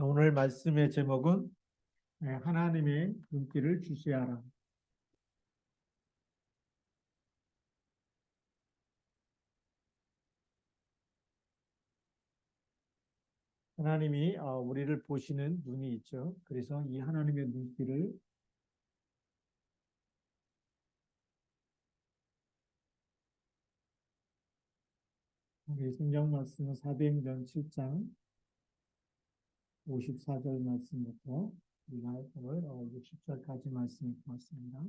오늘 말씀의 제목은 하나님의 눈길을 주시하라. 하나님이 우리를 보시는 눈이 있죠. 그래서 이 하나님의 눈길을 우리 성경 말씀은 사도행전 7장 54절 말씀부터 우리가 오늘 60절까지 말씀을 보았습니다.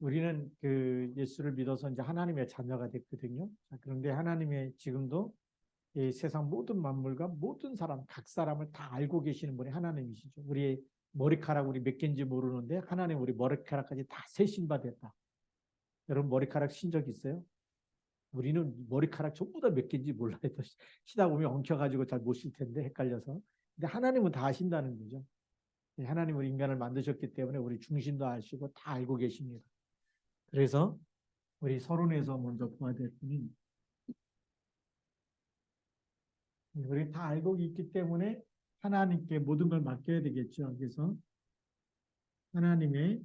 우리는 그 예수를 믿어서 이제 하나님의 자녀가 됐거든요. 그런데 하나님의 지금도 이 세상 모든 만물과 모든 사람, 각 사람을 다 알고 계시는 분이 하나님이시죠. 우리 머리카락 우리 몇 개인지 모르는데 하나님 우리 머리카락까지 다 세신 바 됐다. 여러분 머리카락 신 적 있어요? 우리는 머리카락 전부 다 몇 개인지 몰라요. 쉬다 보면 엉켜가지고 잘 못 쉴 텐데 헷갈려서. 근데 하나님은 다 아신다는 거죠. 하나님은 인간을 만드셨기 때문에 우리 중심도 아시고 다 알고 계십니다. 그래서 우리 서론에서 먼저 보아야 될 분이 우리 다 알고 있기 때문에 하나님께 모든 걸 맡겨야 되겠죠. 그래서 하나님의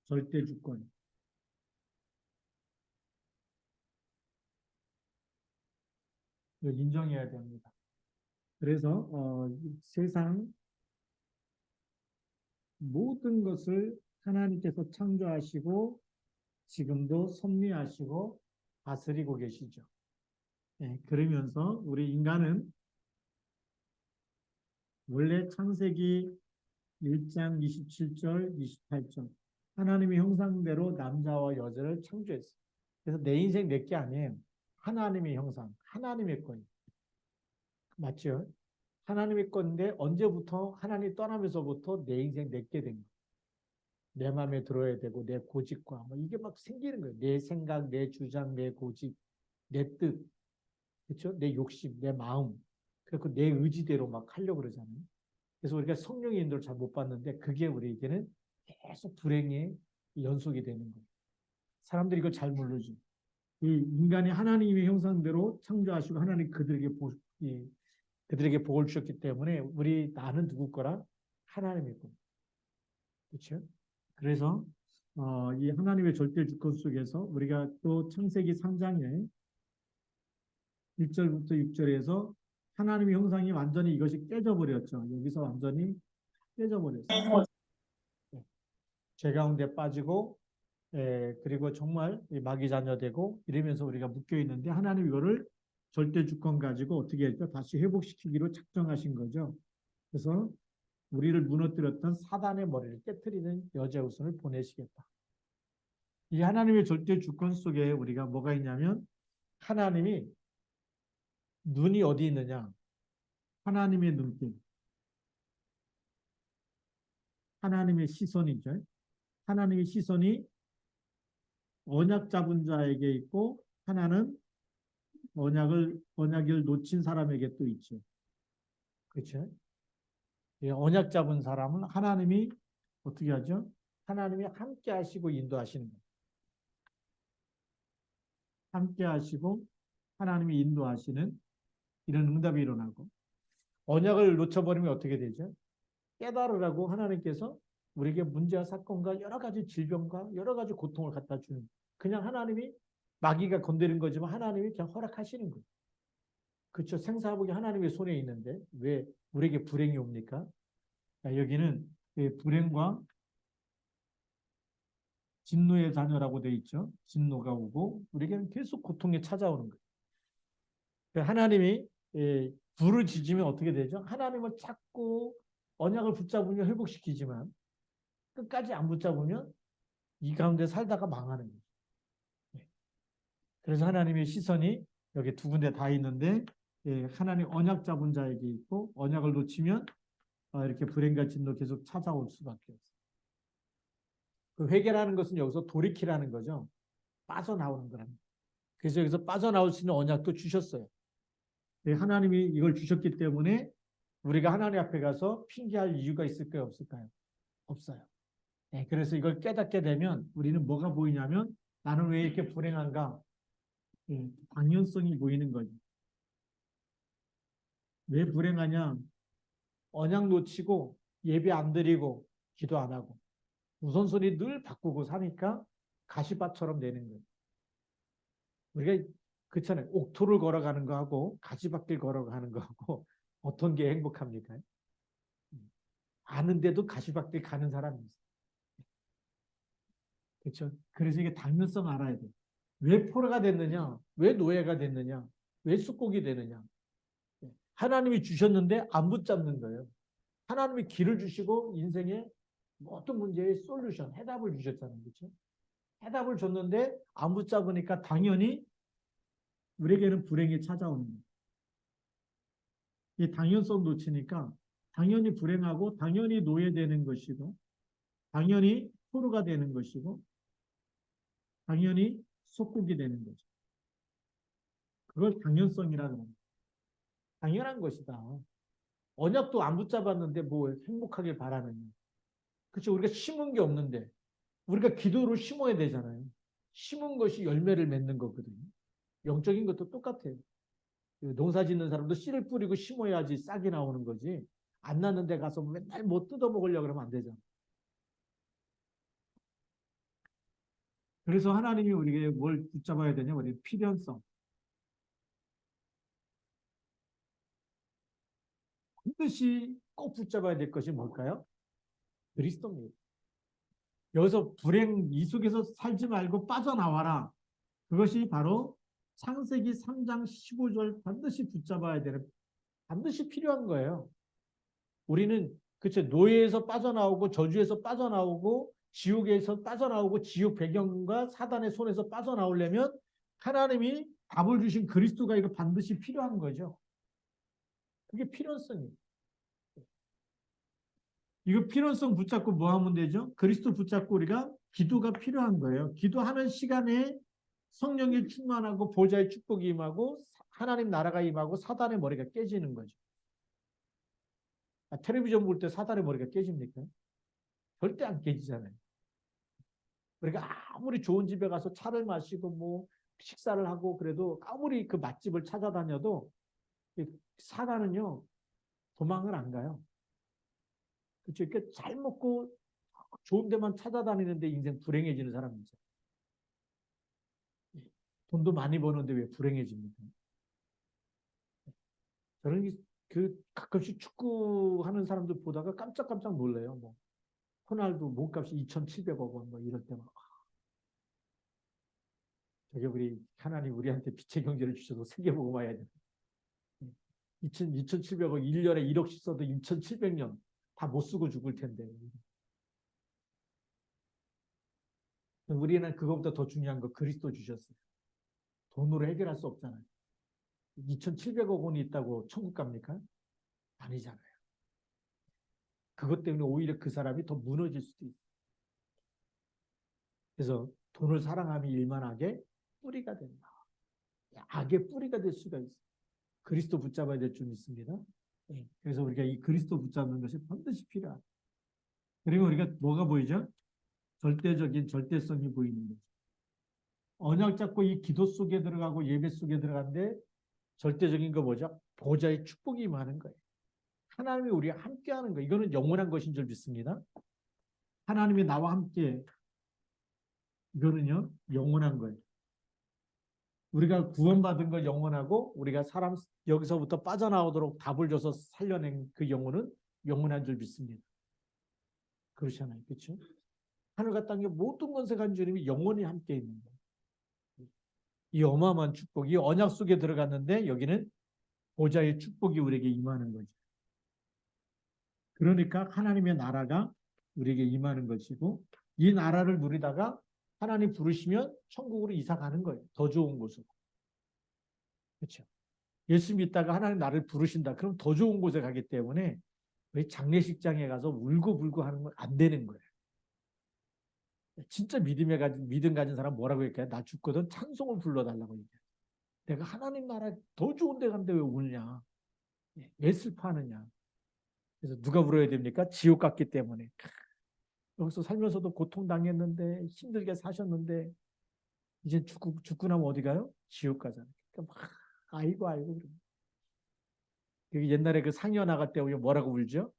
절대 주권, 이걸 인정해야 됩니다. 그래서 세상 모든 것을 하나님께서 창조하시고 지금도 섭리하시고 다스리고 계시죠. 그러면서 우리 인간은 원래 창세기 1장 27절, 28절 하나님의 형상대로 남자와 여자를 창조했어요. 그래서 내 인생 내 게 아니에요. 하나님의 형상, 하나님의 거예요. 맞죠? 하나님의 건데 언제부터 하나님 떠나면서부터 내 인생 내 게 된 거예요. 내 마음에 들어야 되고 내 고집과 이게 막 생기는 거예요. 내 생각, 내 주장, 내 고집, 내 뜻, 그렇죠? 내 욕심, 내 마음. 그리고 내 의지대로 막 하려고 그러잖아요. 그래서 우리가 성령의 인도를 잘 못 받는데 그게 우리에게는 계속 불행의 연속이 되는 거예요. 사람들이 이걸 잘 모르죠. 이 인간이 하나님의 형상대로 창조하시고 하나님 그들에게 복을 주셨기 때문에 나는 누구 거라? 하나님의 거. 그렇죠? 그래서 이 하나님의 절대 주권 속에서 우리가 또 창세기 3장에 1절부터 6절에서 하나님의 형상이 완전히 이것이 깨져버렸죠. 여기서 완전히 깨져버렸어요. 죄 가운데 빠지고 그리고 정말 마귀 자녀 되고 이러면서 우리가 묶여 있는데 하나님 이거를 절대 주권 가지고 어떻게 했죠? 다시 회복시키기로 작정하신 거죠. 그래서 우리를 무너뜨렸던 사단의 머리를 깨트리는 여제우선을 보내시겠다. 이 하나님의 절대 주권 속에 우리가 뭐가 있냐면 하나님이 눈이 어디 있느냐? 하나님의 눈길, 하나님의 시선이죠. 하나님의 시선이 언약 잡은 자에게 있고 하나는 언약을 놓친 사람에게 또 있죠. 그렇죠? 언약 잡은 사람은 하나님이 어떻게 하죠? 하나님이 함께 하시고 인도하시는 거예요. 함께 하시고 하나님이 인도하시는 이런 응답이 일어나고 언약을 놓쳐버리면 어떻게 되죠? 깨달으라고 하나님께서 우리에게 문제와 사건과 여러 가지 질병과 여러 가지 고통을 갖다 주는 그냥 하나님이 마귀가 건드린 거지만 하나님이 그냥 허락하시는 거예요. 그렇죠. 생사복이 하나님의 손에 있는데 왜 우리에게 불행이 옵니까? 여기는 불행과 진노의 자녀라고 되어 있죠. 진노가 오고 우리에게는 계속 고통이 찾아오는 거예요. 하나님이 불을 지지면 어떻게 되죠? 하나님을 찾고 언약을 붙잡으면 회복시키지만 끝까지 안 붙잡으면 이 가운데 살다가 망하는 거예요. 그래서 하나님의 시선이 여기 두 군데 다 있는데 하나님 언약 잡은 자에게 있고 언약을 놓치면 이렇게 불행과 진노 계속 찾아올 수밖에 없어요. 그 회개라는 것은 여기서 돌이키라는 거죠. 빠져나오는 거랍니다. 그래서 여기서 빠져나올 수 있는 언약도 주셨어요. 하나님이 이걸 주셨기 때문에 우리가 하나님 앞에 가서 핑계할 이유가 있을까요? 없을까요? 없어요. 그래서 이걸 깨닫게 되면 우리는 뭐가 보이냐면 나는 왜 이렇게 불행한가? 예, 당연성이 보이는 거죠. 왜 불행하냐? 언약 놓치고 예배 안 드리고 기도 안 하고 우선순위 늘 바꾸고 사니까 가시밭처럼 되는 거예요. 우리가 그렇잖아요. 옥토를 걸어가는 거하고 가시밭길 걸어가는 거하고 어떤 게 행복합니까? 아는데도 가시밭길 가는 사람이 있어요. 그렇죠? 그래서 이게 당연성 알아야 돼요. 왜 포로가 됐느냐? 왜 노예가 됐느냐? 왜 숙곡이 되느냐? 하나님이 주셨는데 안 붙잡는 거예요. 하나님이 길을 주시고 인생의 모든 문제의 솔루션, 해답을 주셨잖아요. 그렇죠? 해답을 줬는데 안 붙잡으니까 당연히 우리에게는 불행이 찾아오는 거예요. 이 당연성 놓치니까 당연히 불행하고 당연히 노예되는 것이고 당연히 포로가 되는 것이고 당연히 속국이 되는 거죠. 그걸 당연성이라는 겁니다. 당연한 것이다. 언약도 안 붙잡았는데 뭐 행복하길 바라느냐. 그렇죠. 우리가 심은 게 없는데 우리가 기도로 심어야 되잖아요. 심은 것이 열매를 맺는 거거든요. 영적인 것도 똑같아요. 농사 짓는 사람도 씨를 뿌리고 심어야지 싹이 나오는 거지. 안 나는 데 가서 맨날 뭐 뜯어먹으려고 그러면 안 되잖아. 그래서 하나님이 우리에게 뭘 붙잡아야 되냐? 우리 필연성. 반드시 꼭 붙잡아야 될 것이 뭘까요? 그리스도입니다. 여기서 불행 이 속에서 살지 말고 빠져나와라. 그것이 바로 창세기 3장 15절 반드시 붙잡아야 되는, 반드시 필요한 거예요. 우리는 그쵸 노예에서 빠져나오고 저주에서 빠져나오고 지옥에서 빠져나오고 지옥 배경과 사단의 손에서 빠져나오려면 하나님이 답을 주신 그리스도가 이거 반드시 필요한 거죠. 그게 필요성이에요. 이거 필요성 붙잡고 뭐 하면 되죠? 그리스도 붙잡고 우리가 기도가 필요한 거예요. 기도하는 시간에 성령이 충만하고 보좌의 축복이 임하고 하나님 나라가 임하고 사단의 머리가 깨지는 거죠. 텔레비전 볼 때 사단의 머리가 깨집니까? 절대 안 깨지잖아요. 그러니까 아무리 좋은 집에 가서 차를 마시고 뭐 식사를 하고 그래도 아무리 그 맛집을 찾아다녀도 사단은요 도망을 안 가요. 그렇죠. 이렇게 잘 먹고 좋은 데만 찾아다니는데 인생 불행해지는 사람이죠. 돈도 많이 버는데 왜 불행해집니까? 저는 가끔씩 축구하는 사람들 보다가 깜짝깜짝 놀래요. 뭐 호날두 몸값이 2,700억 원 뭐 이럴 때만 저게 우리 하나님 우리한테 빛의 경제를 주셔도 세계보고 와야 돼. 2,700억 1년에 1억씩 써도 2,700년 다 못 쓰고 죽을 텐데. 우리는 그것보다 더 중요한 거 그리스도 주셨어요. 돈으로 해결할 수 없잖아요. 2,700억 원이 있다고 천국 갑니까? 아니잖아요. 그것 때문에 오히려 그 사람이 더 무너질 수도 있어요. 그래서 돈을 사랑함이 일만하게 뿌리가 된다. 악의 뿌리가 될 수가 있어요. 그리스도 붙잡아야 될 줄 믿습니다. 그래서 우리가 이 그리스도 붙잡는 것이 반드시 필요하다. 그리고 우리가 뭐가 보이죠? 절대적인 절대성이 보이는 거죠. 언약 잡고 이 기도 속에 들어가고 예배 속에 들어가는데 절대적인 거 뭐죠? 보좌의 축복이 임하는 거예요. 하나님이 우리와 함께하는 거예요. 이거는 영원한 것인 줄 믿습니다. 하나님이 나와 함께 이거는요 영원한 거예요. 우리가 구원받은 거 영원하고 우리가 사람 여기서부터 빠져나오도록 답을 줘서 살려낸 그 영혼은 영원한 줄 믿습니다. 그렇잖아요. 그렇죠? 하늘과 땅의 모든 권세간 주님이 영원히 함께 있는 거예요. 이 어마어마한 축복이 언약 속에 들어갔는데 여기는 보좌의 축복이 우리에게 임하는 거죠. 그러니까 하나님의 나라가 우리에게 임하는 것이고 이 나라를 누리다가 하나님 부르시면 천국으로 이사 가는 거예요. 더 좋은 곳으로. 그렇죠. 예수 믿다가 하나님 나를 부르신다. 그럼 더 좋은 곳에 가기 때문에 왜 장례식장에 가서 울고불고 하는 건 안 되는 거예요. 진짜 믿음 가진 사람 뭐라고 할까요? 나 죽거든 찬송을 불러달라고 얘기해요. 내가 하나님 나라 더 좋은 데 갔는데 왜 울냐? 왜 슬퍼하느냐? 그래서 누가 울어야 됩니까? 지옥 갔기 때문에. 여기서 살면서도 고통당했는데 힘들게 사셨는데 이제 죽고 나면 어디 가요? 지옥 가잖아요. 그러니까 막 아이고 아이고. 옛날에 그 상여 나갈 때 우리 뭐라고 울죠?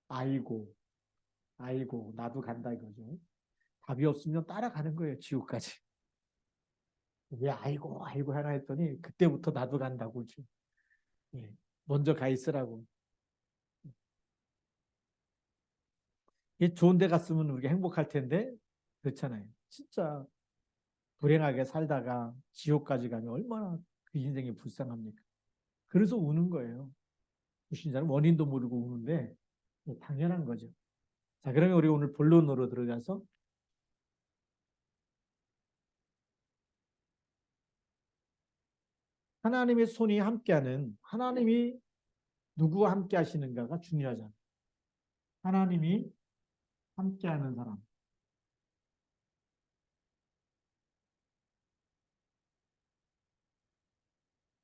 아이고 아이고 나도 간다 이거죠. 답이 없으면 따라가는 거예요. 지옥까지. 왜 아이고 아이고 하나 했더니 그때부터 나도 간다고 울죠. 예. 먼저 가 있으라고. 좋은 데 갔으면 우리가 행복할 텐데 그렇잖아요. 진짜 불행하게 살다가 지옥까지 가면 얼마나 그 인생이 불쌍합니까? 그래서 우는 거예요. 불신자는 원인도 모르고 우는데 당연한 거죠. 자, 그러면 우리 오늘 본론으로 들어가서 하나님의 손이 함께하는 하나님이 누구와 함께 하시는가가 중요하잖아요. 하나님이 함께하는 사람.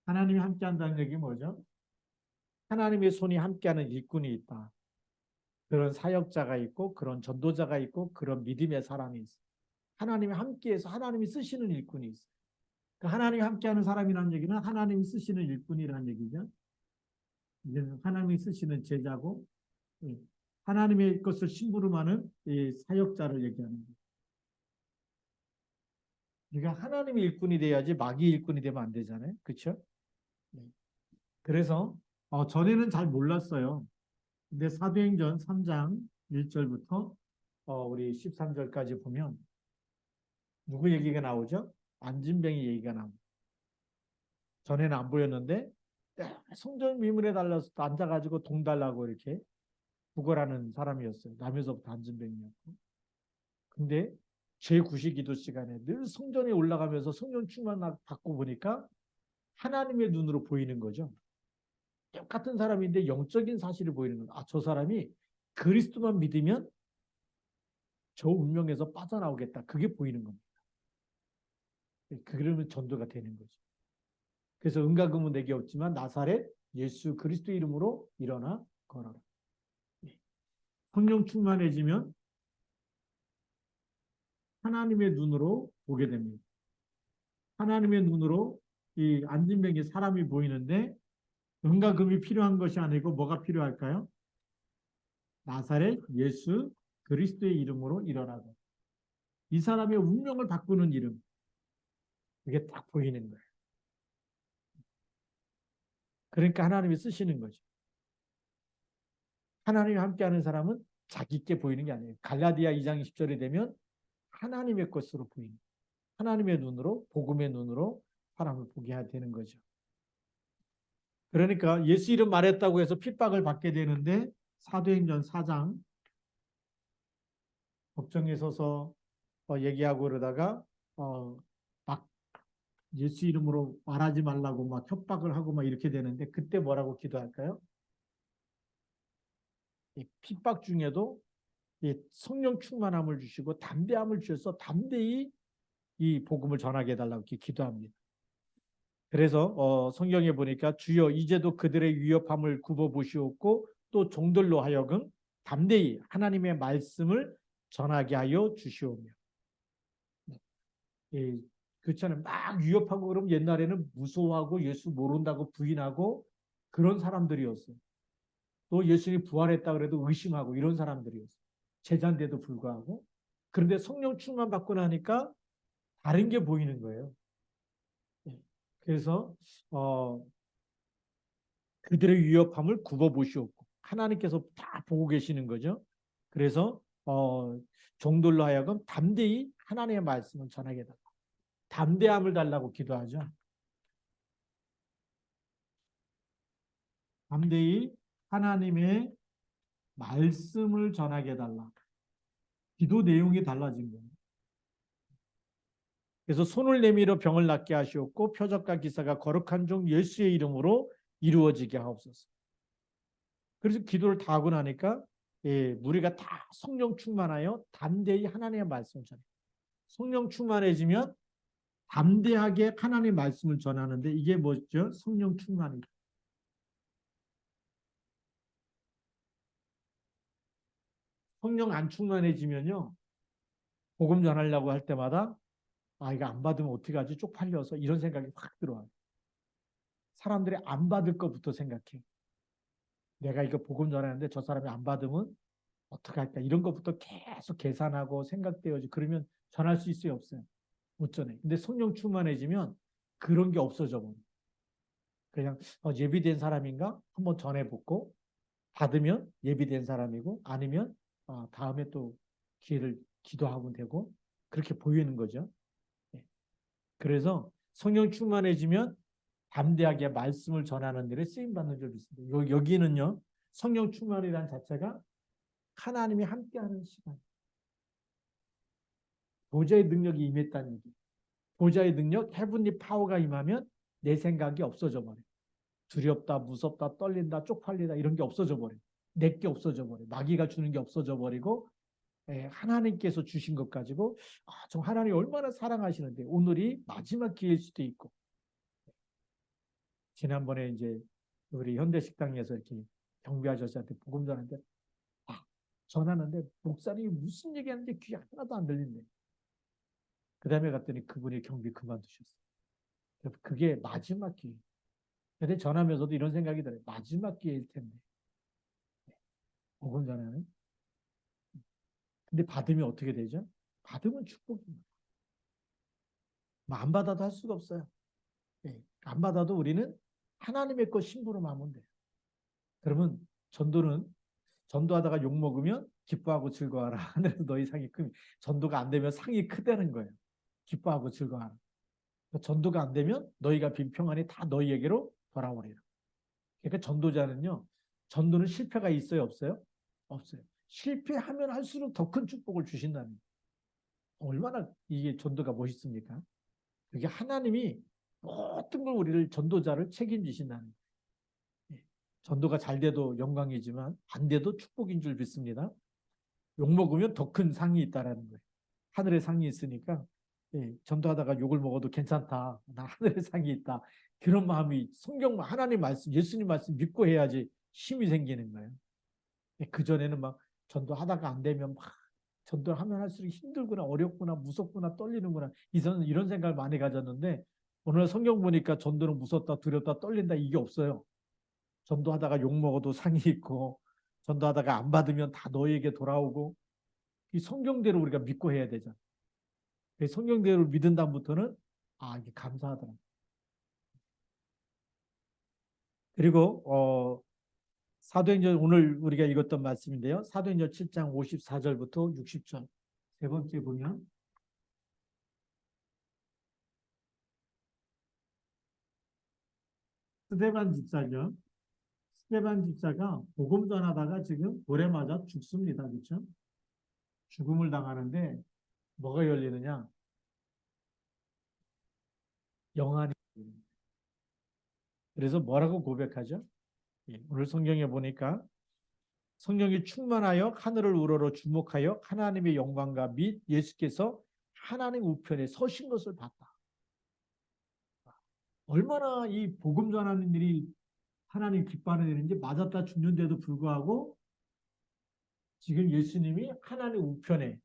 하나님이 함께한다는 얘기 뭐죠? 하나님의 손이 함께하는 일꾼이 있다. 그런 사역자가 있고 그런 전도자가 있고 그런 믿음의 사람이 있어. 하나님이 함께해서 하나님이 쓰시는 일꾼이 있어. 그러니까 하나님이 함께하는 사람이라는 얘기는 하나님이 쓰시는 일꾼이라는 얘기죠. 이제는 하나님이 쓰시는 제자고 예, 하나님의 것을 심부름하는 사역자를 얘기하는 거예요. 그러니까 하나님의 일꾼이 돼야지 마귀 일꾼이 되면 안 되잖아요. 그렇죠? 그래서 전에는 잘 몰랐어요. 근데 사도행전 3장 1절부터 우리 13절까지 보면 누구 얘기가 나오죠? 안진뱅이 얘기가 나옵니다. 전에는 안 보였는데 성전 미문에 달라서 앉아가지고 돈 달라고 이렇게 구걸하는 사람이었어요. 남에서부터 안진뱅이였고. 근데 제9시 기도 시간에 늘 성전에 올라가면서 성령 충만 받고 보니까 하나님의 눈으로 보이는 거죠. 똑같은 사람인데 영적인 사실을 보이는 거예요. 아, 저 사람이 그리스도만 믿으면 저 운명에서 빠져나오겠다. 그게 보이는 겁니다. 그러면 전도가 되는 거죠. 그래서 은과 금은 내게 없지만 나사렛 예수 그리스도 이름으로 일어나 걸어라. 성령 충만해지면 하나님의 눈으로 보게 됩니다. 하나님의 눈으로 이 안진뱅이 사람이 보이는데 은과 금이 필요한 것이 아니고 뭐가 필요할까요? 나사렛 예수 그리스도의 이름으로 일어나고 이 사람의 운명을 바꾸는 이름 그게 딱 보이는 거예요. 그러니까 하나님이 쓰시는 거죠. 하나님이 함께하는 사람은 자기께 보이는 게 아니에요. 갈라디아 2장 20절이 되면 하나님의 것으로 보이는 하나님의 눈으로 복음의 눈으로 사람을 보게 해야 되는 거죠. 그러니까 예수 이름 말했다고 해서 핍박을 받게 되는데 사도행전 4장 법정에 서서 얘기하고 그러다가 막 예수 이름으로 말하지 말라고 막 협박을 하고 막 이렇게 되는데 그때 뭐라고 기도할까요? 이 핍박 중에도 이 성령 충만함을 주시고 담대함을 주셔서 담대히 이 복음을 전하게 해달라고 이렇게 기도합니다. 그래서 성경에 보니까 주여 이제도 그들의 위협함을 굽어보시옵고 또 종들로 하여금 담대히 하나님의 말씀을 전하게 하여 주시오며. 예, 그렇잖아요. 막 위협하고 그러면 옛날에는 무서워하고 예수 모른다고 부인하고 그런 사람들이었어요. 또 예수님이 부활했다 그래도 의심하고 이런 사람들이었어요. 제자인데도 불구하고. 그런데 성령 충만 받고 나니까 다른 게 보이는 거예요. 예, 그래서 그들의 위협함을 굽어보시옵고 하나님께서 다 보고 계시는 거죠. 그래서 종들로 하여금 담대히 하나님의 말씀을 전하게 달라. 담대함을 달라고 기도하죠. 담대히 하나님의 말씀을 전하게 해달라. 기도 내용이 달라진 거예요. 그래서 손을 내밀어 병을 낫게 하시옵고 표적과 기사가 거룩한 종 예수의 이름으로 이루어지게 하옵소서. 그래서 기도를 다 하고 나니까 우리가 다 성령 충만하여 담대히 하나님의 말씀을 전해요. 성령 충만해지면 담대하게 하나님의 말씀을 전하는데 이게 뭐죠? 성령 충만이다. 성령 안 충만해지면요. 복음 전하려고 할 때마다 아, 이거 안 받으면 어떻게 하지? 쪽팔려서 이런 생각이 확 들어와요. 사람들이 안 받을 것부터 생각해. 내가 이거 복음 전하는데 저 사람이 안 받으면 어떻게 할까? 이런 것부터 계속 계산하고 생각되어지. 그러면 전할 수 있어요, 없어요? 못 전해. 근데 성령 충만해지면 그런 게 없어져 버려. 그냥 예비된 사람인가? 한번 전해보고 받으면 예비된 사람이고 아니면 다음에 또 기회를 기도하면 되고 그렇게 보이는 거죠. 예. 그래서 성령 충만해지면 담대하게 말씀을 전하는 일에 쓰임받는 줄 믿습니다. 여기는요. 성령 충만이라는 자체가 하나님이 함께하는 시간. 보좌의 능력이 임했다는 얘기. 보좌의 능력, 헤븐리 파워가 임하면 내 생각이 없어져 버려. 두렵다, 무섭다, 떨린다, 쪽팔리다 이런 게 없어져 버려. 내게 없어져 버려. 마귀가 주는 게 없어져 버리고 하나님께서 주신 것 가지고 저 하나님 얼마나 사랑하시는데 오늘이 마지막 기회일 수도 있고 지난번에 이제 우리 현대식당에서 이렇게 경비 아저씨한테 복음 전하는데 전하는데 목사님이 무슨 얘기하는지 귀 하나도 안 들린대. 그 다음에 갔더니 그분이 경비 그만두셨어요. 그게 마지막 기회. 근데 전하면서도 이런 생각이 들어요. 마지막 기회일 텐데. 복음 전하는. 근데 받으면 어떻게 되죠? 받으면 축복입니다. 안 받아도 할 수가 없어요. 안 받아도 우리는 하나님의 것 심부름 하면 돼요. 그러면 전도하다가 욕 먹으면 기뻐하고 즐거워하라. 하늘에서 너희 상이 크니 전도가 안 되면 상이 크다는 거예요. 기뻐하고 즐거워하라. 전도가 안 되면 너희가 빈 평안이 다 너희에게로 돌아오리라. 그러니까 전도는 실패가 있어요, 없어요? 없어요. 실패하면 할수록 더 큰 축복을 주신다는 거예요. 얼마나 이게 전도가 멋있습니까? 그게 하나님이 모든 걸 우리를 전도자를 책임지신다는 거예요. 전도가 잘 돼도 영광이지만 안 돼도 축복인 줄 믿습니다. 욕 먹으면 더 큰 상이 있다라는 거예요. 하늘의 상이 있으니까 전도하다가 욕을 먹어도 괜찮다. 나 하늘의 상이 있다. 그런 마음이 성경 하나님 말씀, 예수님 말씀 믿고 해야지 힘이 생기는 거예요. 그전에는 막 전도하다가 안 되면 막 전도를 하면 할수록 힘들구나, 어렵구나, 무섭구나, 떨리는구나. 이런 생각을 많이 가졌는데 오늘 성경 보니까 전도는 무섭다, 두렵다, 떨린다 이게 없어요. 전도하다가 욕 먹어도 상이 있고 전도하다가 안 받으면 다 너에게 돌아오고 이 성경대로 우리가 믿고 해야 되잖아. 성경대로 믿은 다음부터는 이게 감사하더라. 그리고 사도행전 오늘 우리가 읽었던 말씀인데요. 사도행전 7장 54절부터 60절 세 번째 보면 스데반 집사죠. 스데반 집사가 복음 전하다가 지금 돌에 맞아 죽습니다. 그렇죠? 죽음을 당하는데 뭐가 열리느냐? 영안이. 그래서 뭐라고 고백하죠? 오늘 성경에 보니까 성령이 충만하여 하늘을 우러러 주목하여 하나님의 영광과 및 예수께서 하나님 우편에 서신 것을 봤다. 얼마나 이 복음 전하는 일이 하나님 기뻐하는 일인지 맞았다 죽는데도 불구하고 지금 예수님이 하나님 우편에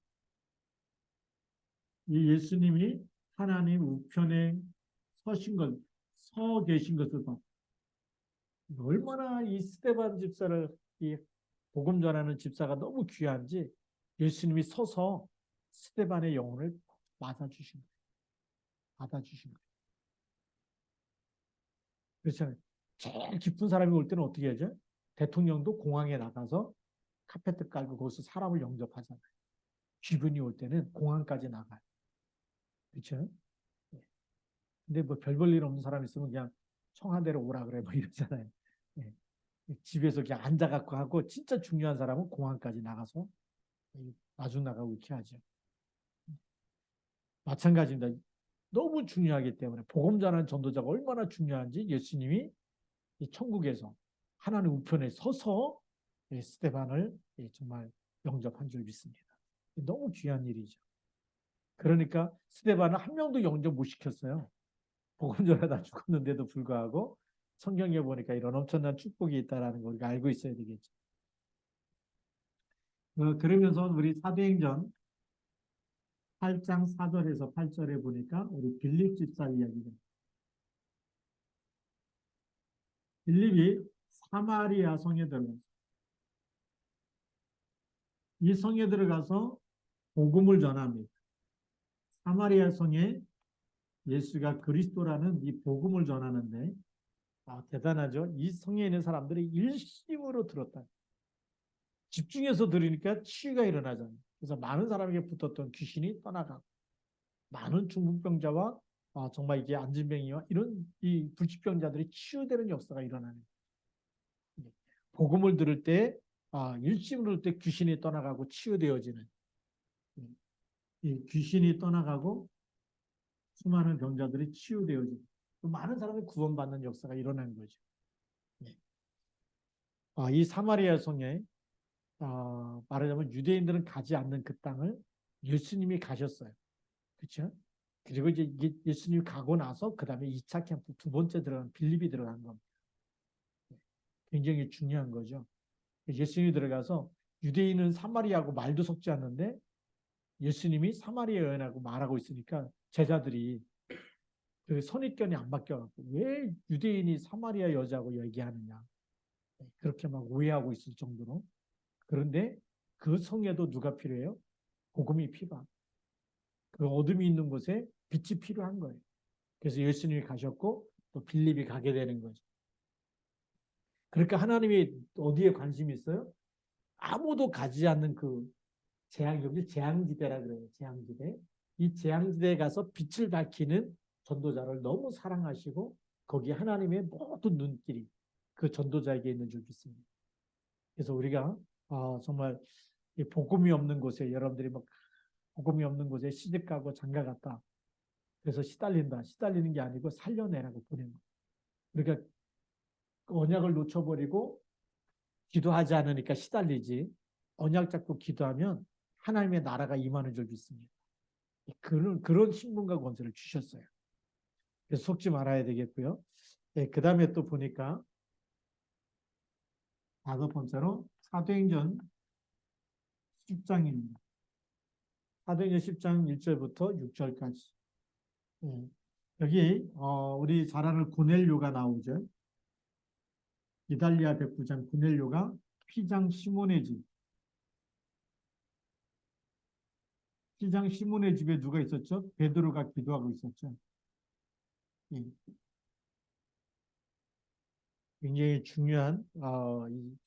이 예수님이 하나님 우편에 서 계신 것을 봤다. 얼마나 이 스데반 집사를 이 복음 전하는 집사가 너무 귀한지 예수님이 서서 스데반의 영혼을 받아주신 거예요. 받아주신 거예요. 그렇잖아요. 제일 기쁜 사람이 올 때는 어떻게 하죠? 대통령도 공항에 나가서 카페트 깔고 거기서 사람을 영접하잖아요. 기분이 올 때는 공항까지 나가요. 그렇죠? 근데 뭐 별 볼 일 없는 사람 있으면 그냥 청와대로 오라 그래 뭐 이러잖아요. 예. 집에서 그냥 앉아갖고 하고 진짜 중요한 사람은 공항까지 나가서 마중 나가고 이렇게 하죠. 마찬가지입니다. 너무 중요하기 때문에 복음 전하는 전도자가 얼마나 중요한지 예수님이 이 천국에서 하나님 우편에 서서 스데반을 정말 영접한 줄 믿습니다. 너무 귀한 일이죠. 그러니까 스데반을 한 명도 영접 못 시켰어요. 복음 전하다 죽었는데도 불구하고 성경에 보니까 이런 엄청난 축복이 있다는 걸 우리가 알고 있어야 되겠죠. 그러면서 우리 사도행전 8장 4절에서 8절에 보니까 우리 빌립 집사 이야기입니다. 빌립이 사마리아 성에 들어갔어요. 이 성에 들어가서 복음을 전합니다. 사마리아 성에 예수가 그리스도라는 이 복음을 전하는데 대단하죠. 이 성에 있는 사람들이 일심으로 들었다. 집중해서 들으니까 치유가 일어나잖아요. 그래서 많은 사람에게 붙었던 귀신이 떠나가고 많은 중풍병자와 정말 이게 안진병이와 이런 이 불치병자들이 치유되는 역사가 일어나는 거예요. 복음을 들을 때 일심으로 들을 때 귀신이 떠나가고 치유되어지는 이 귀신이 떠나가고 수많은 병자들이 치유되어지는 많은 사람이 구원받는 역사가 일어나는 거죠. 이 사마리아 성에 말하자면 유대인들은 가지 않는 그 땅을 예수님이 가셨어요. 그렇죠? 그리고 이제 예수님이 가고 나서 그 다음에 2차 캠프 두 번째 들어간 빌립이 들어간 겁니다. 굉장히 중요한 거죠. 예수님이 들어가서 유대인은 사마리아하고 말도 섞지 않는데 예수님이 사마리아 여인하고 말하고 있으니까 제자들이 그 선입견이 안 바뀌어갖고 왜 유대인이 사마리아 여자하고 얘기하느냐 그렇게 막 오해하고 있을 정도로. 그런데 그 성에도 누가 필요해요? 복음이 필요한. 그 어둠이 있는 곳에 빛이 필요한 거예요. 그래서 예수님이 가셨고 또 빌립이 가게 되는 거죠. 그러니까 하나님이 어디에 관심이 있어요? 아무도 가지 않는 그 여기 재앙지대라 그래요. 재앙지대. 이 재앙지대에 가서 빛을 밝히는 전도자를 너무 사랑하시고 거기에 하나님의 모든 눈길이 그 전도자에게 있는 줄 믿습니다. 그래서 우리가 정말 복음이 없는 곳에 여러분들이 막 복음이 없는 곳에 시집 가고 장가 갔다. 그래서 시달린다. 시달리는 게 아니고 살려내라고 보내는 거예요. 그러니까 언약을 놓쳐버리고 기도하지 않으니까 시달리지. 언약 잡고 기도하면 하나님의 나라가 임하는 줄 믿습니다. 그런 신분과 권세를 주셨어요. 그래서 속지 말아야 되겠고요. 그 다음에 또 보니까 다섯 번째로 사도행전 10장입니다. 사도행전 10장 1절부터 6절까지. 여기 우리 잘 아는 고넬료가 나오죠. 이달리아 백부장 고넬료가 피장 시몬의 집. 피장 시몬의 집에 누가 있었죠? 베드로가 기도하고 있었죠. 굉장히 중요한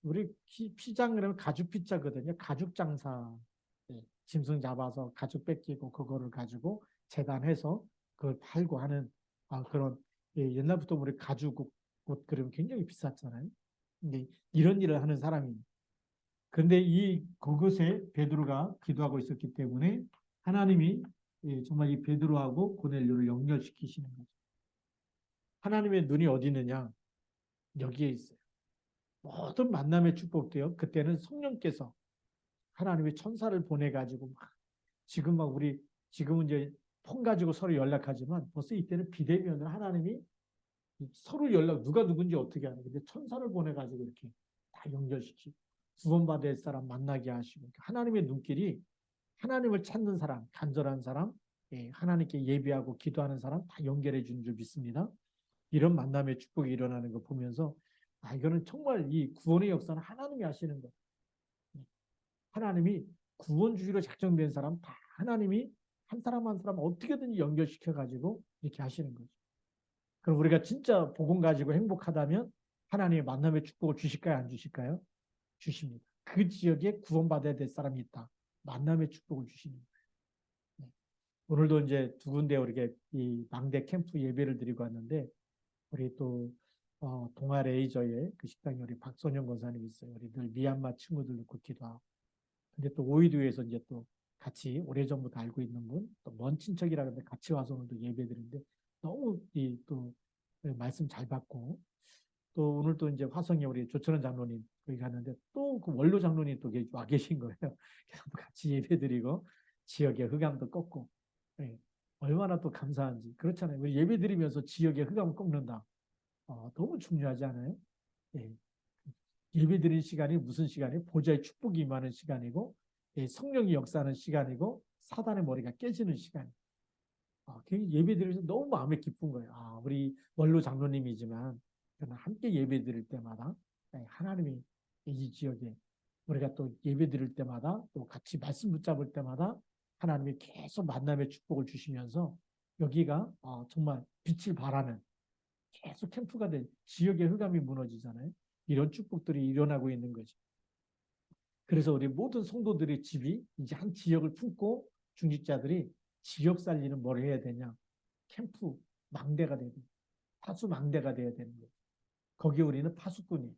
우리 피장 그러면 가죽 피자거든요. 가죽 장사. 짐승 잡아서 가죽 뺏기고 그거를 가지고 재단해서 그걸 팔고 하는 그런 옛날부터 우리 가죽 옷 그러면 굉장히 비쌌잖아요. 근데 이런 일을 하는 사람입니다. 그런데 그것에 베드로가 기도하고 있었기 때문에 하나님이 정말 이 베드로하고 고넬료를 연결시키시는 거죠. 하나님의 눈이 어디 있느냐? 여기에 있어요. 모든 만남의 축복도요. 그때는 성령께서 하나님의 천사를 보내가지고 지금은 이제 폰 가지고 서로 연락하지만 벌써 이때는 비대면으로 하나님이 서로 누가 누군지 어떻게 하는 근데 천사를 보내가지고 이렇게 다 연결시키고 구원받을 사람 만나게 하시고 하나님의 눈길이 하나님을 찾는 사람, 간절한 사람, 하나님께 예배하고 기도하는 사람 다 연결해 주는 줄 믿습니다. 이런 만남의 축복이 일어나는 거 보면서 이거는 정말 이 구원의 역사는 하나님이 하시는 거. 하나님이 구원주의로 작정된 사람 다 하나님이 한 사람 한 사람 어떻게든지 연결시켜가지고 이렇게 하시는 거죠. 그럼 우리가 진짜 복음 가지고 행복하다면 하나님의 만남의 축복을 주실까요? 안 주실까요? 주십니다. 그 지역에 구원받아야 될 사람이 있다. 만남의 축복을 주십니다. 오늘도 이제 두 군데 우리가 이 망대 캠프 예배를 드리고 왔는데 우리 또 동아 레이저의 그 식당에 우리 박선영 권사님이 있어요. 우리 늘 미얀마 친구들 놓고 기도하고. 근데 또 오이도에서 이제 또 같이 오래전부터 알고 있는 분, 또 먼 친척이라 그러는데 같이 와서 오늘도 예배 드리는데 너무 또 말씀 잘 받고 또 오늘 또 이제 화성에 우리 조철원 장로님 거기 갔는데 또 그 원로 장로님 또 와 계신 거예요. 그래서 같이 예배 드리고 지역의 흑암도 꺾고 얼마나 또 감사한지. 그렇잖아요. 우리 예배 드리면서 지역의 흑암을 꺾는다. 너무 중요하지 않아요? 예배 드리는 시간이 무슨 시간이에요? 보좌의 축복이 임하는 시간이고 성령이 역사하는 시간이고 사단의 머리가 깨지는 시간. 예배 드리면서 너무 마음에 기쁜 거예요. 우리 원로 장로님이지만 함께 예배 드릴 때마다 하나님이 이 지역에 우리가 또 예배 드릴 때마다 또 같이 말씀 붙잡을 때마다 하나님이 계속 만남의 축복을 주시면서 여기가 정말 빛을 발하는 계속 캠프가 된 지역의 흑암이 무너지잖아요. 이런 축복들이 일어나고 있는 거죠. 그래서 우리 모든 성도들의 집이 이제 한 지역을 품고 중직자들이 지역 살리는 뭘 해야 되냐? 캠프 망대가 되고 파수 망대가 돼야 되는 거예요. 거기에 우리는 파수꾼이에요.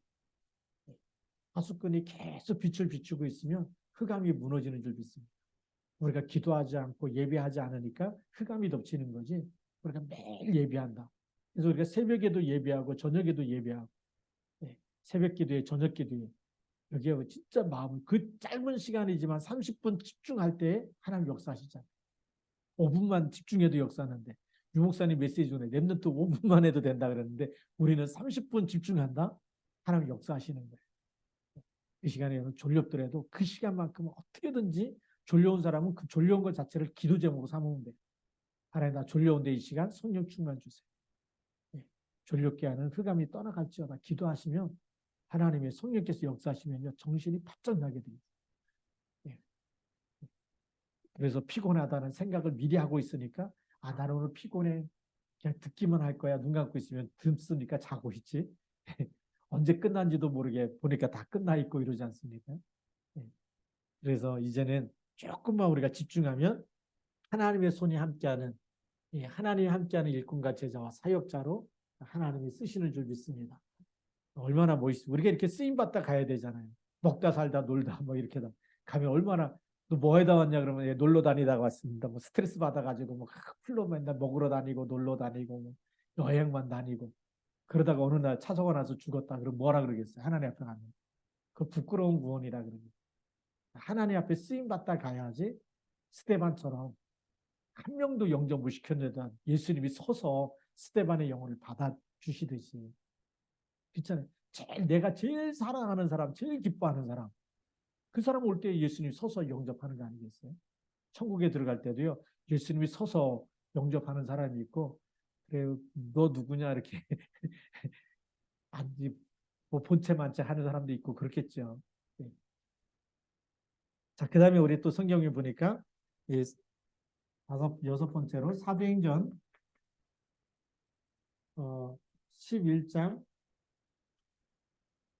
파수꾼이 계속 빛을 비추고 있으면 흑암이 무너지는 줄 믿습니다. 우리가 기도하지 않고 예배하지 않으니까 흑암이 덮치는 거지. 우리가 매일 예배한다. 그래서 우리가 새벽에도 예배하고 저녁에도 예배하고 새벽 기도에 저녁 기도에 여기에 진짜 마음 그 짧은 시간이지만 30분 집중할 때 하나님 역사하시잖아요. 5분만 집중해도 역사하는데 유목사님 메시지 중에 랩런트 5분만 해도 된다 그랬는데 우리는 30분 집중한다? 하나님 역사하시는 거예요. 그 시간에 졸렵더라도 그 시간만큼 어떻게든지 졸려온 사람은 그 졸려온 것 자체를 기도 제목으로 삼으면 돼요. 하나님 나 졸려온데 이 시간 성령 충만 주세요. 졸렵게 하는 흑암이 떠나갈지어다 기도하시면 하나님의 성령께서 역사하시면요 정신이 바짝 나게 됩니다. 그래서 피곤하다는 생각을 미리 하고 있으니까 나는 오늘 피곤해 그냥 듣기만 할 거야. 눈 감고 있으면 듬쓰니까 자고 있지. 언제 끝난지도 모르게 보니까 다 끝나 있고 이러지 않습니까? 그래서 이제는 조금만 우리가 집중하면 하나님의 손이 함께하는 하나님이 함께하는 일꾼과 제자와 사역자로 하나님이 쓰시는 줄 믿습니다. 얼마나 멋있어. 우리가 이렇게 쓰임받다 가야 되잖아요. 먹다 살다 놀다 뭐 이렇게 가면 얼마나 또 뭐 해다 왔냐 그러면 놀러 다니다가 왔습니다. 뭐 스트레스 받아가지고 뭐 풀로 맨날 먹으러 다니고 놀러 다니고 뭐 여행만 다니고 그러다가 어느 날 차서가 나서 죽었다. 그럼 뭐라 그러겠어요? 하나님 앞에 가면. 그 부끄러운 구원이라 그러죠. 하나님 앞에 쓰임받다 가야지 스테반처럼 한 명도 영접 못 시켰는데 예수님이 서서 스테반의 영혼을 받아주시듯이 그렇잖아요. 내가 제일 사랑하는 사람, 제일 기뻐하는 사람 그 사람 올 때 예수님이 서서 영접하는 거 아니겠어요? 천국에 들어갈 때도요. 예수님이 서서 영접하는 사람이 있고 그래 너 누구냐 이렇게 아니 뭐 본체 만체 하는 사람도 있고 그렇겠죠. 네. 자, 그다음에 우리 또 성경에 보니까 여섯 번째로 사도행전 11장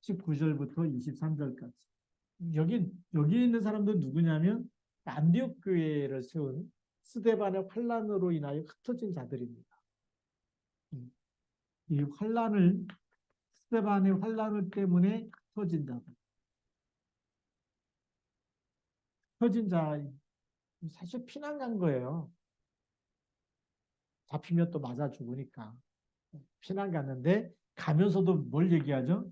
19절부터 23절까지. 여기 있는 사람들은 누구냐면 안디옥 교회를 세운 스데반의 환란으로 인하여 흩어진 자들입니다. 이 스데반의 환란을 때문에 흩어진 자들. 흩어진 자 사실 피난 간 거예요. 잡히면 또 맞아 죽으니까. 피난 갔는데 가면서도 뭘 얘기하죠?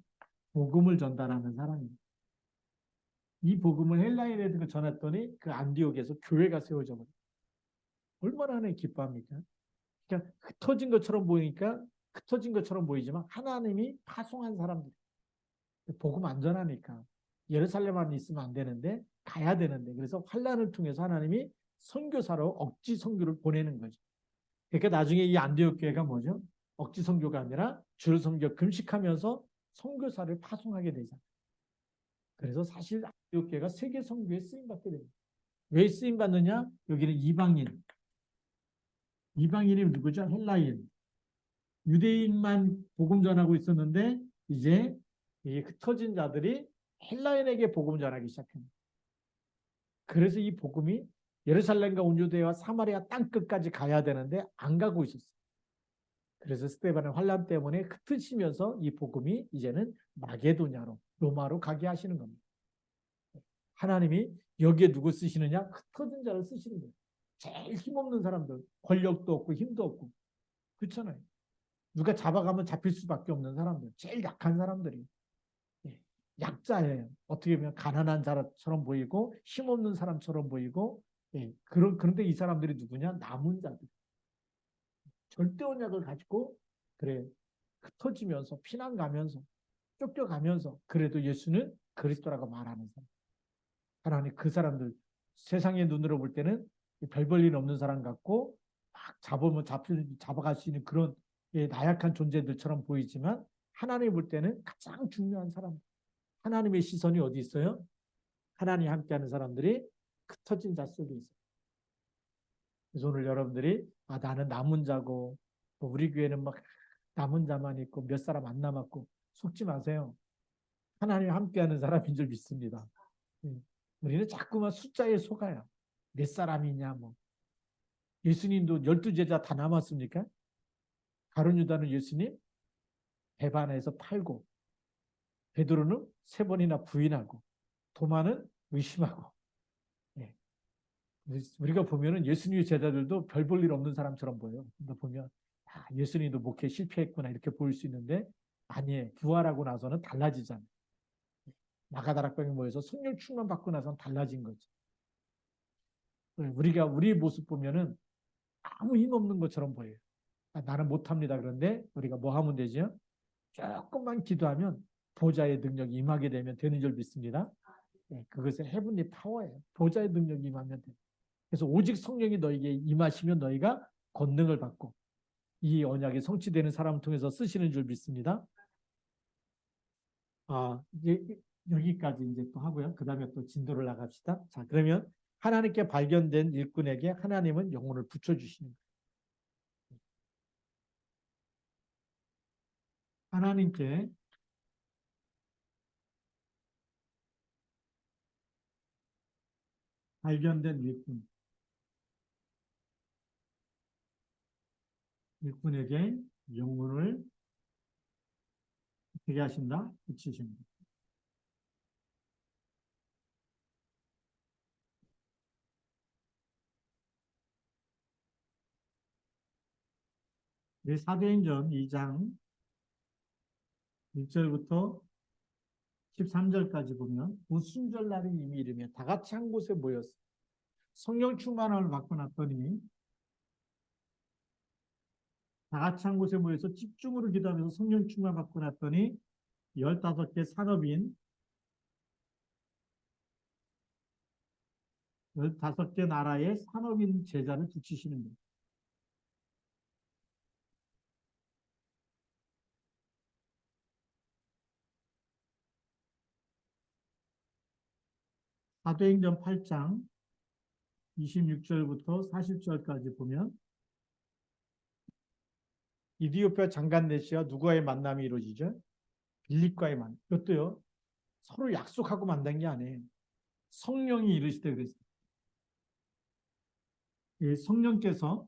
복음을 전달하는 사람입니다. 이 복음을 헬라인에게 전했더니 그 안디옥에서 교회가 세워져 버려요. 얼마나 하나님 기뻐합니까? 그러니까 흩어진 것처럼 보이지만 하나님이 파송한 사람들. 복음 안전하니까 예루살렘만 있으면 안 되는데 가야 되는데 그래서 환란을 통해서 하나님이 선교사로 억지 선교를 보내는 거죠. 그러니까 나중에 이 안디옥 교회가 뭐죠? 억지 선교가 아니라 주를 섬겨 금식하면서 선교사를 파송하게 되잖아요. 그래서 사실 안디옥 교회가 세계 선교에 쓰임 받게 됩니다. 왜 쓰임 받느냐? 여기는 이방인이 누구죠? 헬라인. 유대인만 복음 전하고 있었는데 이제 이 흩어진 자들이 헬라인에게 복음 전하기 시작합니다. 그래서 이 복음이 예루살렘과 온 유대와 사마리아 땅끝까지 가야 되는데 안 가고 있었어요. 그래서 스데반의 환란 때문에 흩으시면서 이 복음이 이제는 마게도냐로 로마로 가게 하시는 겁니다. 하나님이 여기에 누구 쓰시느냐? 흩어진 자를 쓰시는 거예요. 제일 힘없는 사람들, 권력도 없고 힘도 없고 그렇잖아요. 누가 잡아가면 잡힐 수밖에 없는 사람들, 제일 약한 사람들이 약자예요. 어떻게 보면 가난한 사람처럼 보이고 힘없는 사람처럼 보이고 그런데 이 사람들이 누구냐? 남은 자들. 절대 언약을 가지고 그래 흩어지면서 피난 가면서 쫓겨가면서 그래도 예수는 그리스도라고 말하는 사람. 하나님 그 사람들 세상의 눈으로 볼 때는 별 볼 일 없는 사람 같고 막 잡으면 잡아갈 수 있는 그런 나약한 존재들처럼 보이지만 하나님 볼 때는 가장 중요한 사람. 하나님의 시선이 어디 있어요? 하나님 함께하는 사람들이 흩어진 자 속에 있어요. 그래서 오늘 여러분들이 나는 남은 자고 우리 교회는 막 남은 자만 있고 몇 사람 안 남았고 속지 마세요. 하나님 함께하는 사람인 줄 믿습니다. 우리는 자꾸만 숫자에 속아요. 몇 사람이냐 뭐. 예수님도 12제자 다 남았습니까? 가룟 유다는 예수님 배반해서 팔고 베드로는 3번이나 부인하고 도마는 의심하고. 예. 우리가 보면은 예수님의 제자들도 별 볼 일 없는 사람처럼 보여요. 보면 예수님도 목회 실패했구나 이렇게 보일 수 있는데 아니에요. 부활하고 나서는 달라지잖아요. 마가다락방에 모여서 성령 충만 받고 나서는 달라진 거죠. 우리가 우리 모습 보면은 아무 힘 없는 것처럼 보여요. 나는 못합니다. 그런데 우리가 뭐 하면 되죠? 조금만 기도하면 보좌의 능력이 임하게 되면 되는 줄 믿습니다. 그것은 헤븐리 파워예요. 보좌의 능력이 임하면 돼요. 그래서 오직 성령이 너에게 임하시면 너희가 권능을 받고 이 언약이 성취되는 사람을 통해서 쓰시는 줄 믿습니다. 이제 여기까지 이제 또 하고요. 그 다음에 또 진도를 나갑시다. 자, 그러면 하나님께 발견된 일꾼에게 하나님은 영혼을 붙여주시는 거예요. 하나님께 발견된 일꾼에게 영혼을 어떻게 하신다? 붙이십니다. 사도행전 2장 1절부터 13절까지 보면 오순절날이 이미 이르며 다 같이 한 곳에 모였어. 성령 충만함을 받고 났더니 다 같이 한 곳에 모여서 집중으로 기도하면서 성령 충만 받고 났더니 15개 산업인 15개 나라의 산업인 제자를 붙이시는 거예요. 사도행전 8장 26절부터 40절까지 보면 이디오피아 장관 내시와 누구와의 만남이 이루어지죠? 빌립과의 만남. 이것도요. 서로 약속하고 만난 게 아니에요. 성령이 이르시되 그랬어요. 성령께서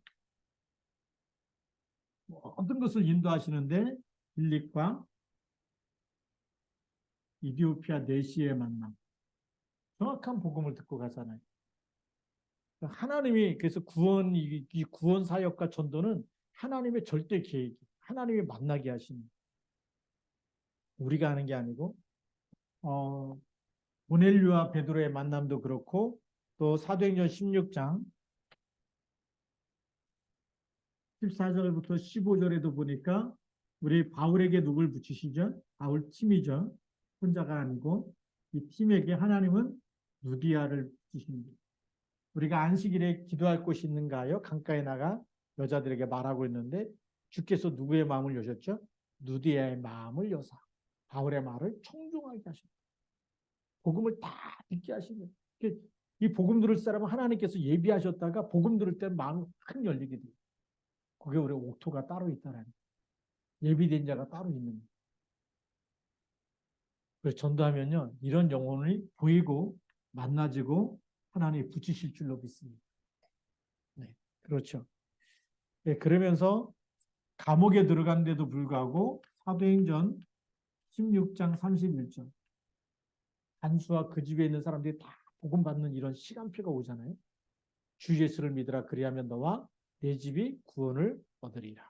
모든 것을 인도하시는데 빌립과 이디오피아 내시의 만남. 정확한 복음을 듣고 가잖아요. 하나님이 그래서 이 구원 사역과 전도는 하나님의 절대 계획이, 하나님이 만나게 하시는, 우리가 하는 게 아니고 고넬료와 베드로의 만남도 그렇고 또 사도행전 16장 14절부터 15절에도 보니까 우리 바울에게 누굴 붙이시죠? 바울 팀이죠. 혼자가 아니고 이 팀에게 하나님은 누디아를 붙이십니다. 우리가 안식일에 기도할 곳이 있는가요? 강가에 나가 여자들에게 말하고 있는데 주께서 누구의 마음을 여셨죠? 누디아의 마음을 여사 바울의 말을 청중하게 하셨다. 복음을 다 듣게 하시는 거예요. 이 복음 들을 사람은 하나님께서 예비하셨다가 복음 들을 때 마음이 확 열리게 돼요. 그게 우리 옥토가 따로 있다라는 예비된 자가 따로 있는 거예요. 그래서 전도하면요 이런 영혼이 보이고 만나지고 하나님이 붙이실 줄로 믿습니다. 네, 그렇죠. 네, 그러면서 감옥에 들어간데도 불구하고 사도행전 16장 31절 간수와 그 집에 있는 사람들이 다 복음 받는 이런 시간표가 오잖아요. 주 예수를 믿으라 그리하면 너와 내 집이 구원을 얻으리라.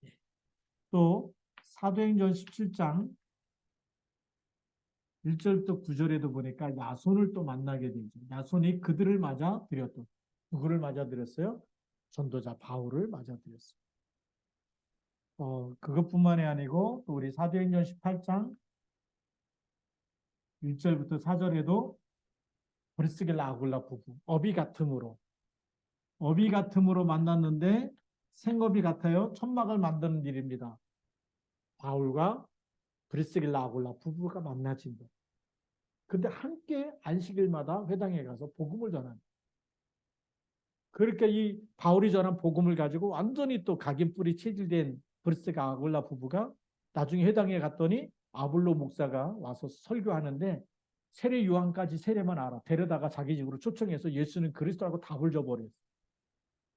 네. 또 사도행전 17장 1절부터 9절에도 보니까 야손을 또 만나게 되죠. 야손이 그들을 맞아 들였던 누구를 맞아 들였어요? 전도자 바울을 맞아 들였어요. 그것뿐만이 아니고 또 우리 사도행전 18장 1절부터 4절에도 브리스길라 아굴라 부부 어비 같음으로 업이 같음으로 만났는데 생업이 같아요. 천막을 만드는 일입니다. 바울과 브리스길라 아굴라 부부가 만나진 거. 근데 함께 안식일마다 회당에 가서 복음을 전합니다. 그렇게 이 바울이 전한 복음을 가지고 완전히 또 각인뿔이 체질된 브리스가 아굴라 부부가 나중에 회당에 갔더니 아볼로 목사가 와서 설교하는데 세례 요한까지 세례만 알아. 데려다가 자기 집으로 초청해서 예수는 그리스도라고 답을 줘버렸어.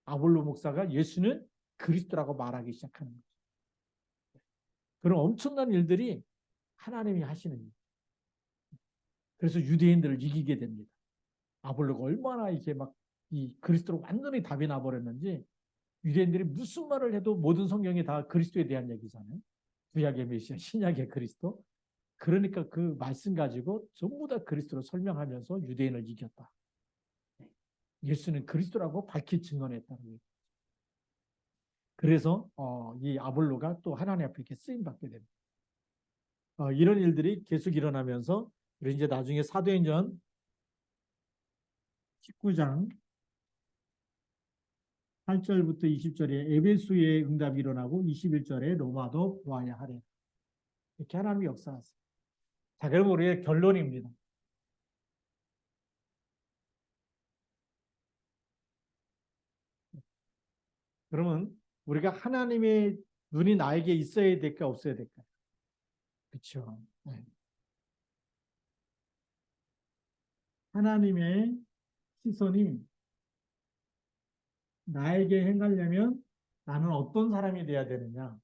아볼로 목사가 예수는 그리스도라고 말하기 시작하는 거죠. 그런 엄청난 일들이 하나님이 하시는 일. 그래서 유대인들을 이기게 됩니다. 아볼로가 얼마나 이렇게 막 이 그리스도로 완전히 답이 나버렸는지 유대인들이 무슨 말을 해도 모든 성경이 다 그리스도에 대한 얘기잖아요. 구약의 메시아, 신약의 그리스도. 그러니까 그 말씀 가지고 전부 다 그리스도로 설명하면서 유대인을 이겼다. 예수는 그리스도라고 밝히 증언했다는 거예요. 그래서 이 아볼로가 또 하나님 앞에 이렇게 쓰임 받게 됩니다. 이런 일들이 계속 일어나면서 이제 나중에 사도행전 19장 8절부터 20절에 에베소의 응답이 일어나고 21절에 로마도 보아야 하래. 이렇게 하나님이 역사하세요. 자, 그럼 우리의 결론입니다. 그러면 우리가 하나님의 눈이 나에게 있어야 될까 없어야 될까? 그렇죠. 네. 하나님의 시선이 나에게 행하려면 나는 어떤 사람이 돼야 되느냐?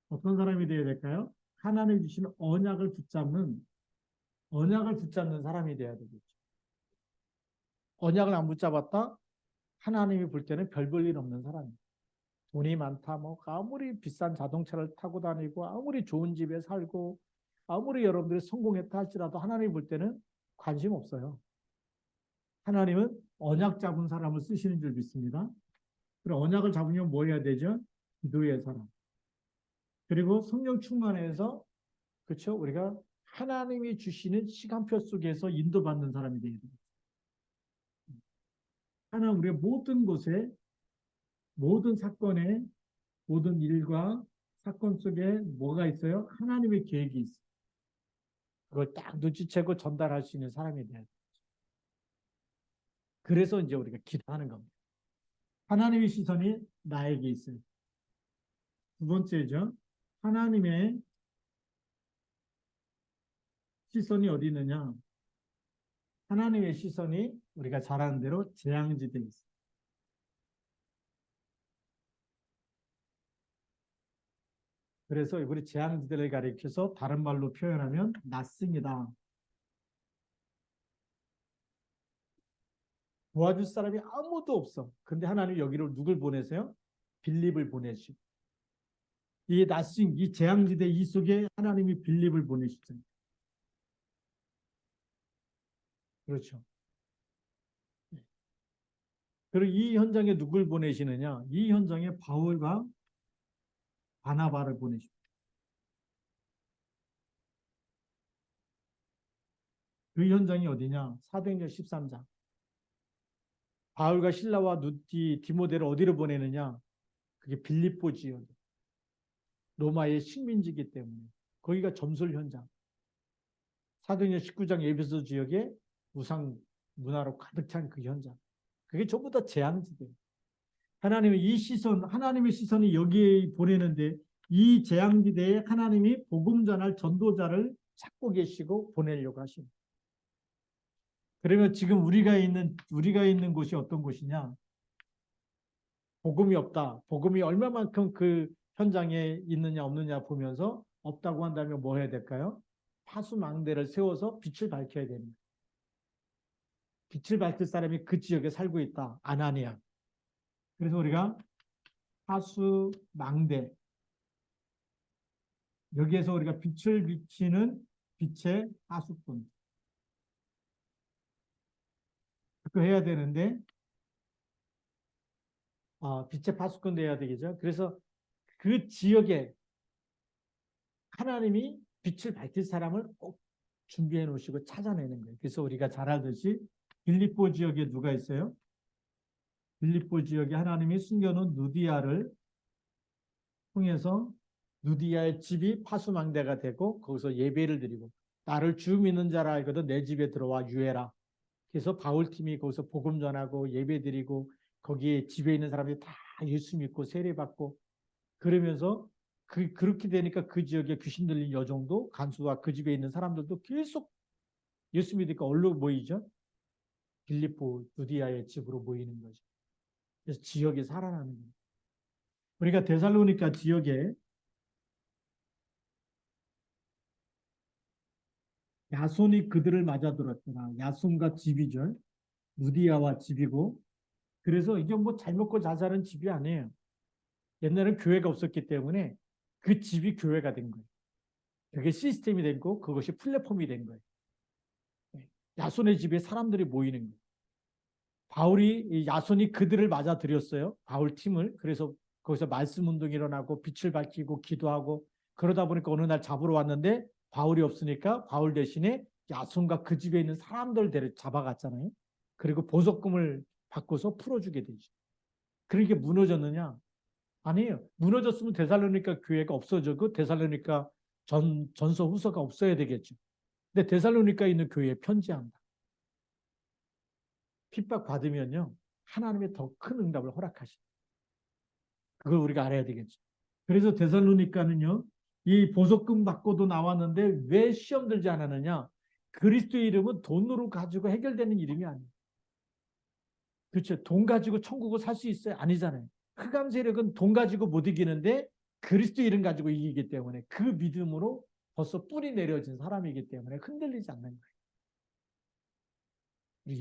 어떤 사람이 돼야 될까요? 하나님 주신 언약을 붙잡는 사람이 돼야 되겠죠. 언약을 안 붙잡았다? 하나님이 볼 때는 별 볼 일 없는 사람이에요. 돈이 많다, 뭐 아무리 비싼 자동차를 타고 다니고 아무리 좋은 집에 살고 아무리 여러분들이 성공했다 할지라도 하나님 볼 때는 관심 없어요. 하나님은 언약 잡은 사람을 쓰시는 줄 믿습니다. 그럼 언약을 잡으면 뭐 해야 되죠? 기도의 사람. 그리고 성령 충만해서 그렇죠? 우리가 하나님이 주시는 시간표 속에서 인도받는 사람이 되야 됩니다. 하나님 우리가 모든 곳에 모든 사건에 모든 일과 사건 속에 뭐가 있어요? 하나님의 계획이 있어요. 그걸 딱 눈치채고 전달할 수 있는 사람이 돼야 돼요. 그래서 이제 우리가 기도하는 겁니다. 하나님의 시선이 나에게 있어요. 두 번째죠. 하나님의 시선이 어디 있느냐? 하나님의 시선이 우리가 잘 아는 대로 재앙지대에 있어요. 그래서 우리 재앙지대를 가리켜서 다른 말로 표현하면 낯승이다. 도와줄 사람이 아무도 없어. 근데 하나님 여기로 누굴 보내세요? 빌립을 보내시고. 이 낯승, 이 재앙지대 이 속에 하나님이 빌립을 보내시죠. 그렇죠. 그리고 이 현장에 누굴 보내시느냐? 이 현장에 바울과 바나바를 보내십니다. 그 현장이 어디냐? 사도행전 13장. 바울과 실라와 누띠, 디모데를 어디로 보내느냐? 그게 빌립보 지역. 로마의 식민지기 때문에. 거기가 점술 현장. 사도행전 19장 에베소 지역에 우상 문화로 가득 찬 그 현장. 그게 전부 다 재앙지대. 하나님의 시선이 여기에 보내는데 이 재앙지대에 하나님이 복음 전할 전도자를 찾고 계시고 보내려고 하십니다. 그러면 지금 우리가 있는 곳이 어떤 곳이냐? 복음이 없다. 복음이 얼마만큼 그 현장에 있느냐 없느냐 보면서 없다고 한다면 뭐 해야 될까요? 파수망대를 세워서 빛을 밝혀야 됩니다. 빛을 밝힐 사람이 그 지역에 살고 있다. 아나니아. 그래서 우리가 파수망대 여기에서 우리가 빛을 비치는 빛의 파수꾼. 그거 해야 되는데 빛의 파수꾼 돼야 되겠죠. 그래서 그 지역에 하나님이 빛을 밝힐 사람을 꼭 준비해 놓으시고 찾아내는 거예요. 그래서 우리가 잘 알듯이 빌립보 지역에 누가 있어요? 빌립보 지역에 하나님이 숨겨놓은 누디아를 통해서 누디아의 집이 파수망대가 되고 거기서 예배를 드리고 나를 주 믿는 자라 알거든 내 집에 들어와 유해라. 그래서 바울팀이 거기서 복음 전하고 예배 드리고 거기에 집에 있는 사람들이 다 예수 믿고 세례받고 그러면서 그렇게 되니까 그 지역에 귀신 들린 여종도 간수와 그 집에 있는 사람들도 계속 예수 믿으니까 어디로 모이죠? 빌립보 누디아의 집으로 모이는 거죠. 그래서 지역이 살아나는 거예요. 우리가 데살로니가 지역에 야손이 그들을 맞아들었더라. 야손과 집이죠. 누디아와 집이고 그래서 이게 뭐 잘 먹고 잘 사는 집이 아니에요. 옛날에는 교회가 없었기 때문에 그 집이 교회가 된 거예요. 그게 시스템이 된 거, 그것이 플랫폼이 된 거예요. 야손의 집에 사람들이 모이는 거예요. 바울이 야손이 그들을 맞아들였어요. 바울 팀을. 그래서 거기서 말씀 운동이 일어나고 빛을 밝히고 기도하고 그러다 보니까 어느 날 잡으러 왔는데 바울이 없으니까 바울 대신에 야손과 그 집에 있는 사람들 잡아갔잖아요. 그리고 보석금을 받고서 풀어주게 되죠. 그러니까 무너졌느냐? 아니에요. 무너졌으면 데살로니가 교회가 없어져. 그 데살로니가 전서 후서가 없어야 되겠죠. 근데 데살로니가에 있는 교회에 편지합니다. 핍박받으면요. 하나님의 더 큰 응답을 허락하십니다. 그걸 우리가 알아야 되겠죠. 그래서 데살로니가는요. 이 보석금 받고도 나왔는데 왜 시험 들지 않았느냐. 그리스도의 이름은 돈으로 가지고 해결되는 이름이 아니에요. 그렇죠. 돈 가지고 천국을 살 수 있어요? 아니잖아요. 흑암 세력은 돈 가지고 못 이기는데 그리스도 이름 가지고 이기기 때문에 그 믿음으로 벌써 뿌리 내려진 사람이기 때문에 흔들리지 않는 거예요.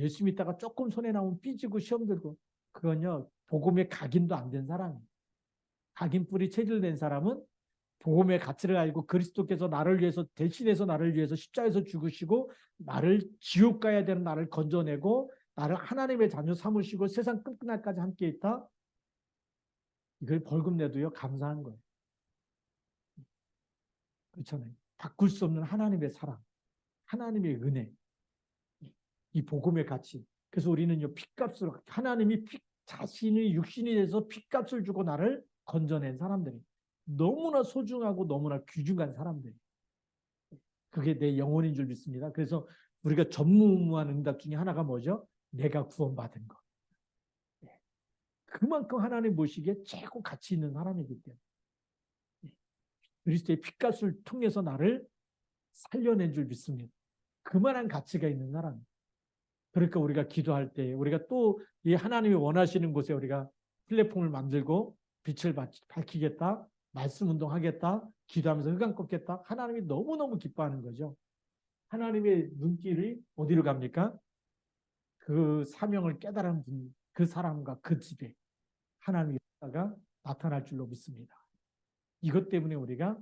예수 믿다가 조금 손해 나오면 삐지고 시험 들고 그건요 복음의 각인도 안 된 사람이에요. 각인 뿌리 체질된 사람은 복음의 가치를 알고 그리스도께서 나를 위해서 대신해서 나를 위해서 십자가에서 죽으시고 나를 지옥 가야 되는 나를 건져내고 나를 하나님의 자녀 삼으시고 세상 끝날까지 함께 있다. 이걸 벌금 내도요 감사한 거예요. 그렇잖아요. 바꿀 수 없는 하나님의 사랑, 하나님의 은혜, 이 복음의 가치. 그래서 우리는요 핏값을 하나님이 자신의 육신이 돼서 핏값을 주고 나를 건져낸 사람들이 너무나 소중하고 너무나 귀중한 사람들이. 그게 내 영혼인 줄 믿습니다. 그래서 우리가 전무후무한 응답 중에 하나가 뭐죠? 내가 구원받은 것. 그만큼 하나님 보시기에 최고 가치 있는 사람이기 때문에 그리스도의 핏값을 통해서 나를 살려낸 줄 믿습니다. 그만한 가치가 있는 사람. 그러니까 우리가 기도할 때 우리가 또 이 하나님이 원하시는 곳에 우리가 플랫폼을 만들고 빛을 밝히겠다, 말씀 운동하겠다, 기도하면서 흑암 꺾겠다. 하나님이 너무너무 기뻐하는 거죠. 하나님의 눈길이 어디로 갑니까? 그 사명을 깨달은 분, 그 사람과 그 집에 하나님의 역사가 나타날 줄로 믿습니다. 이것 때문에 우리가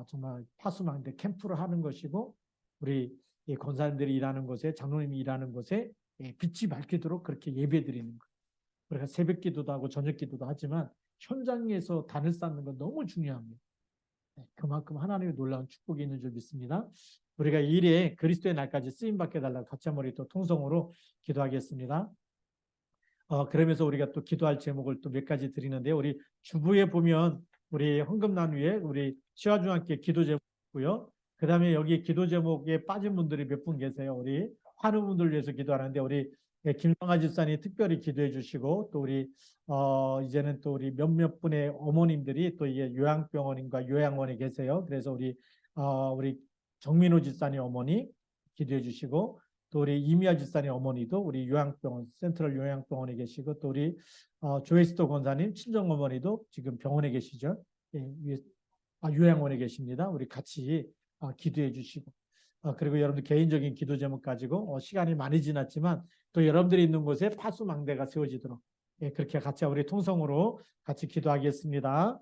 정말 파수망대 캠프를 하는 것이고 우리 권사님들이 일하는 곳에 장로님이 일하는 곳에 빛이 밝히도록 그렇게 예배드리는 거예요. 우리가 새벽 기도도 하고 저녁 기도도 하지만 현장에서 단을 쌓는 건 너무 중요합니다. 그만큼 하나님의 놀라운 축복이 있는 줄 믿습니다. 우리가 이 일에 그리스도의 날까지 쓰임받게 달라고 같이 한번 또 통성으로 기도하겠습니다. 그러면서 우리가 또 기도할 제목을 또 몇 가지 드리는데요. 우리 주부에 보면 우리 헌금란 위에 우리 시화중학교 기도 제목 있고요. 그 다음에 여기 기도 제목에 빠진 분들이 몇 분 계세요. 우리 환우분들 위해서 기도하는데 우리 김성아 집사님 특별히 기도해 주시고 또 우리 이제는 또 우리 몇몇 분의 어머님들이 또 이게 요양병원인가 요양원에 계세요. 그래서 우리 정민호 집사님 어머니 기도해 주시고 또 우리 이미아 집사님 어머니도 우리 요양병원 센트럴 요양병원에 계시고 또 우리 조에스토 권사님 친정 어머니도 지금 병원에 계시죠. 요양원에 계십니다. 우리 같이 기도해 주시고 그리고 여러분들 개인적인 기도 제목 가지고 시간이 많이 지났지만 또 여러분들이 있는 곳에 파수망대가 세워지도록 그렇게 같이 우리 통성으로 같이 기도하겠습니다.